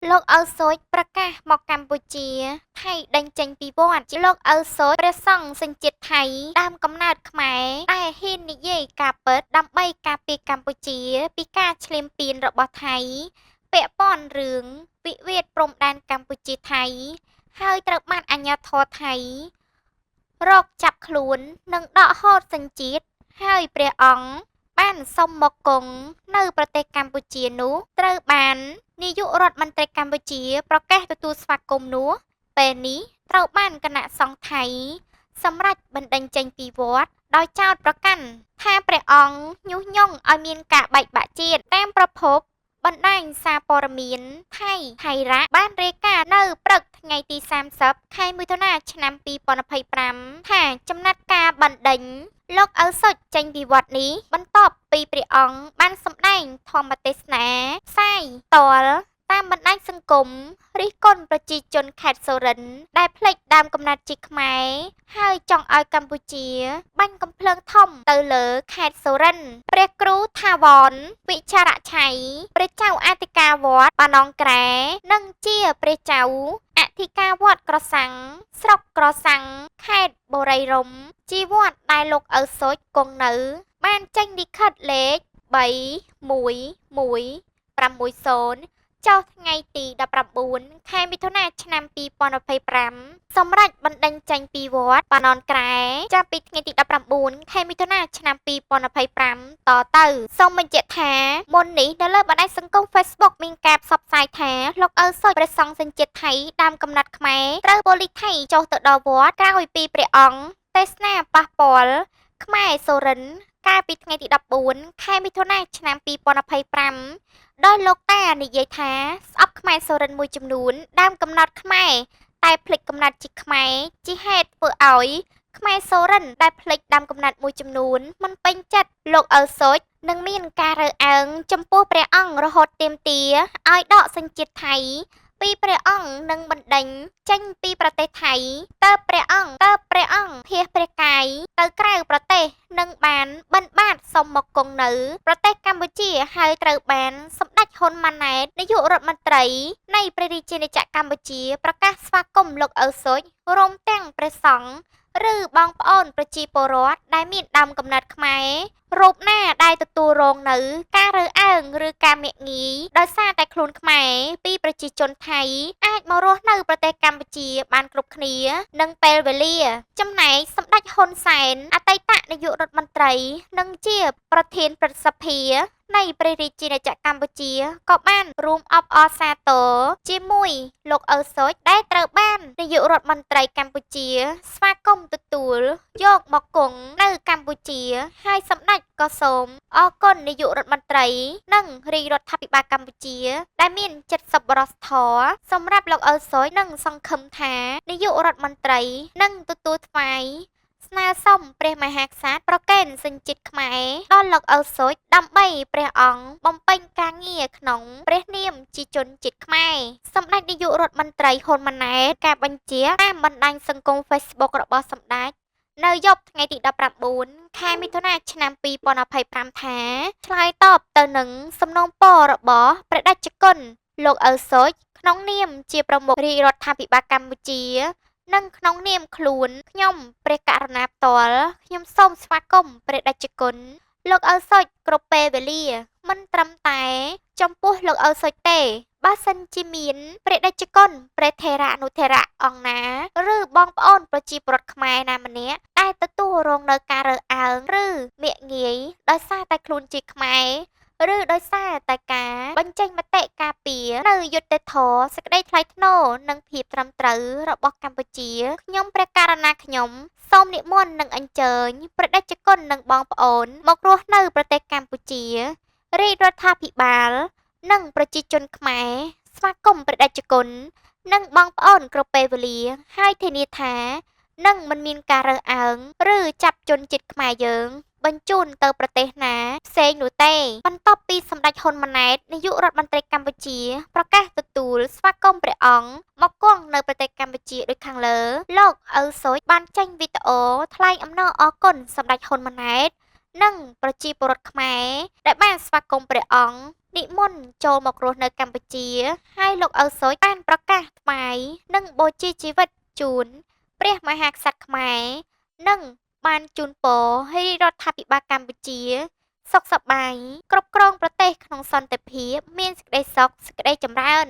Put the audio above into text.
លោកឪសូចប្រកាសមកកម្ពុជាថៃដេញចេញពីវត្តជាលោកឪសូចព្រះសង្ឃសញ្ជាតិថៃដើមកំណើតខ្មែរតែហ៊ាននិយាយការពិតដើម្បីការពារកម្ពុជាពីការឈ្លានពានរបស់ថៃពាក់ព័ន្ធរឿងវិវាទព្រំដែនកម្ពុជាថៃហើយត្រូវបានអាជ្ញាធរថៃរកចាប់ខ្លួននិងដកហូតសញ្ជាតិហើយព្រះអង្គបានសុំមកគង់នៅប្រទេសកម្ពុជានោះត្រូវបាននាយករដ្ឋមន្ត្រីកម្ពុជាប្រកាសទទួលស្វាគមន៍នោះពេលនេះត្រូវបានគណៈសង្ឃថៃសម្រេចបណ្តេញចេញពីវត្តដោយចោទប្រកាន់ថាព្រះអង្គញុះញង់ឲ្យមានការបែកបាក់ជាតិតាមប្រភពបណ្ដាញសារព័ត៌មានថៃរ៉ាបានរាយការណ៍នៅព្រឹកថ្ងៃទី30 ខែមិថុនាឆ្នាំ2025ថាចំណាត់ការបណ្ដេញលោកឪសុចចេញពីវត្តនេះបន្ទាប់ពីព្រះអង្គបានសម្ដែងធម្មទេសនាផ្សាយផ្ទាល់តាមបណ្ដាញសង្គមរិះគន់ប្រជាជនខេត្តសូរិនដែលភ្លេចដើមកំណើតជាតិខ្មែរហើយចង់ឲ្យកម្ពុជាបាញ់កំភ្លើងធំទៅលើខេត្តសូរិនព្រះគ្រូថាវរវិចារឆៃព្រះចៅអធិការវត្តបាណង់ក្រែនិងជាព្រះចៅអធិការវត្តក្រសាំងស្រុកក្រសាំងខេត្តបុរីរំជាវត្តដែលលោកឪសូចគង់នៅបានចេញលិខិតលេខ31160ចុះថ្ងៃទី19 ខែមិថុនាឆ្នាំ2025សម្រាប់បណ្ដេញចេញពីវត្តបាណនក្រែចាប់ពីថ្ងៃទី19 ខែមិថុនាឆ្នាំ2025តទៅសូមបញ្ជាក់ថាមុននេះនៅលើបណ្ដាញសង្គម Facebook មានការផ្សព្វផ្សាយថាលោកឪសូចព្រះសង្ឃសញ្ជាតិថៃដើមកំណត់ខ្មែរត្រូវប៉ូលីសថៃចុះទៅដល់វត្តក្រោយពីព្រះអង្គទេសនាប៉ះពាល់ខ្មែរសូរិនកាលពីថ្ងៃទី14 ខែមិថុនាឆ្នាំ2025ដោយលោកតានិយាយថាស្អប់ខ្មែរសូរិនមួយចំនួនដើមកំណត់ខ្មែរតែភ្លេចកំណត់ជាខ្មែរជាហេតុធ្វើឲ្យខ្មែរសូរិនដែលភ្លេចដើមកំណត់មួយចំនួនមិនពេញចិត្តលោកឪសូចនឹងមានការរើអើងចំពោះព្រះអង្គរហូតទាមទារឲ្យដកសញ្ជាតិថៃពីព្រះអង្គនឹងបណ្ដេញចេញពីប្រទេសថៃតើព្រះអង្គភៀសព្រះកាយទៅក្រៅប្រទេសនឹងបានបិណ្ឌបាតសុំមកគង់នៅប្រទេសកម្ពុជាហើយត្រូវបានសម្ដេចហ៊ុនម៉ាណែតនាយករដ្ឋមន្ត្រីនៃព្រះរាជាណាចក្រកម្ពុជាប្រកាសស្វាគមន៍លោកឪសូចរួមទាំងព្រះសង្ឃឬបងប្អូនប្រជាពលរដ្ឋដែលមានដើមកំណើតខ្មែររូបណាដែលទទួលរងនៅការរើអើងឬការមាក់ងាយដោយសារតែខ្លួនខ្មែរពីប្រជាជនថៃអាចមករស់នៅប្រទេសកម្ពុជាបានគ្រប់គ្នានឹងពេលវេលាចំណែកសម្ដេចហ៊ុនសែនអតីតនាយករដ្ឋមន្ត្រីនិងជាប្រធានព្រឹទ្ធសភានៃព្រះរាជាណាចក្រកម្ពុជាក៏បានរួមអបអរសាទរជាមួយលោកឪសូចដែលត្រូវបាននាយករដ្ឋមន្ត្រីកម្ពុជាស្វាគមន៍ទទួលយកមកគង់នៅកម្ពុជាហើយសម្ដេចក៏សូមអរគុណនាយករដ្ឋមន្ត្រីនិងរាជរដ្ឋាភិបាលកម្ពុជាដែលមានចិត្តសប្បុរសធម៌សម្រាប់លោកឪសូចនិងសង្ឃឹមថានាយករដ្ឋមន្ត្រីនឹងទទួលថ្វាយស្នើសុំព្រះមហាក្សត្រប្រកេនសញ្ជាតិខ្មែរដល់លោកឪសូចដើម្បីព្រះអង្គបំពេញការងារក្នុងព្រះនាមជាជនជាតិខ្មែរសម្ដេចនាយករដ្ឋមន្ត្រីហ៊ុនម៉ាណែតការបញ្ជាតាមបណ្ដាញសង្គម Facebook របស់សម្ដេចនៅយប់ថ្ងៃទី19 ខែមិថុនាឆ្នាំ2025ថាឆ្លើយតបទៅនឹងសំណូមពររបស់ព្រះតេជគុណលោកឪសូចក្នុងនាមជាប្រមុខរាជរដ្ឋាភិបាលកម្ពុជានិងក្នុងនាមខ្លួនខ្ញុំព្រះករុណាផ្ទាល់ខ្ញុំសូមស្វាគមន៍ព្រះតេជគុណលោកឪសូចគ្រប់ពេលវេលាមិនត្រឹមតែចំពោះលោកឪសូចទេបើសិនជាមានព្រះតេជគុណព្រះថេរអនុថេរៈអង្គណាឬបងប្អូនប្រជាពលរដ្ឋខ្មែរណាម្នាក់ដែលទទួលរងនៅការរើអើងឬមាក់ងាយដោយសារតែខ្លួនជាខ្មែរឬដោយសារតែការបញ្ចេញមតិការពារនៅយុត្តិធម៌សេចក្តីថ្លៃថ្នូរនិងភាពត្រឹមត្រូវរបស់កម្ពុជាខ្ញុំព្រះករុណាខ្ញុំសូមនិមន្តនិងអញ្ជើញព្រះតេជគុណនិងបងប្អូនមករស់នៅប្រទេសកម្ពុជារាជរដ្ឋាភិបាលនិងប្រជាជនខ្មែរស្វាគមន៍ព្រះតេជគុណនិងបងប្អូនគ្រប់ពេលវេលាហើយធានាថានឹងមិនមានការរើអើងឬចាប់ជនជាតិខ្មែរយើងបញ្ជូនទៅប្រទេសណាផ្សេងនោះទេបន្ទាប់ពីសម្ដេចហ៊ុនម៉ាណែតនាយករដ្ឋមន្ត្រីកម្ពុជាប្រកាសទទួលស្វាគមន៍ព្រះអង្គមកគង់នៅប្រទេសកម្ពុជាដូចខាងលើលោកឪសូចបានចេញវីដេអូថ្លែងអំណរអគុណសម្ដេចហ៊ុនម៉ាណែតនិងប្រជាពលរដ្ឋខ្មែរដែលបានស្វាគមន៍ព្រះអង្គ និមន្តចូលមករស់នៅកម្ពុជា ហើយលោកឪសុចបានប្រកាសថ្វាយនិងបូជាជីវិតជូនព្រះមហាក្សត្រខ្មែរ និងបានជូនពរឲ្យរដ្ឋាភិបាលកម្ពុជាសុខសប្បាយគ្រប់គ្រងប្រទេសក្នុងសន្តិភាពមានសេចក្តីសុខសេចក្តីចម្រើន